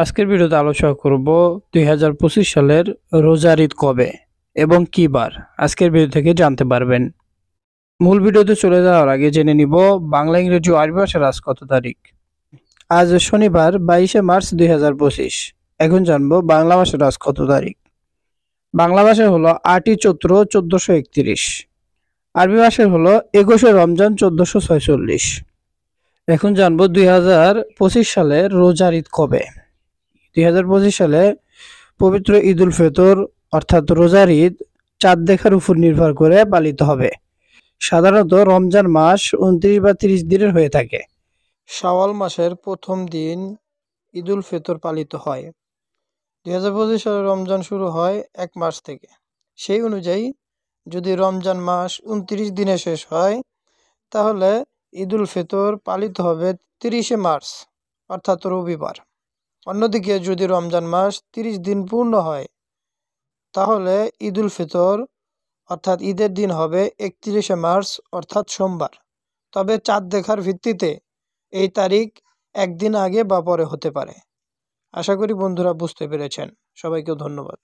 আজকের ভিডিওতে আলোচনা করব 2025 সালের রোজার ঈদ কবে এবং কি বার। আজকের ভিডিও থেকে জানতে পারবেন। মূল ভিডিওতে চলে যাওয়ার আগে জেনে নিব বাংলা, ইংরেজি ও আরবি ভাষার আজ কত তারিখ। আজ শনিবার 22শে মার্চ 2025। এখন জানবো বাংলা ভাষার আজ কত তারিখ। বাংলা ভাষায় হলো 8ই চৈত্র 1431। আরবি ভাষায় হলো 21শে রমজান 1446। এখন জানবো 2025 সালের রোজার ঈদ কবে। 2025 সালে পবিত্র ঈদ উল ফিতর অর্থাৎ রোজার ঈদ চাঁদ দেখার উপর নির্ভর করে পালিত হবে। সাধারণত রমজান মাস 29 বা 30 দিনের হয়ে থাকে। শাওয়াল মাসের প্রথম দিন ঈদ উল ফিতর পালিত হয়। 2025 সালে রমজান শুরু হয় 1 মাস থেকে। সেই অনুযায়ী যদি রমজান মাস 29 দিনে শেষ হয় তাহলে ঈদ উল ফিতর পালিত হবে 30শে মার্চ অর্থাৎ রবিবার। অন্যদিকে যদি রমজান মাস 30 দিন পূর্ণ হয় তাহলে ঈদ উল ফিতর অর্থাৎ ঈদের দিন হবে 31শে মার্চ অর্থাৎ সোমবার। তবে চাঁদ দেখার ভিত্তিতে এই তারিখ একদিন আগে বা পরে হতে পারে। আশা করি বন্ধুরা বুঝতে পেরেছেন। সবাইকে ধন্যবাদ।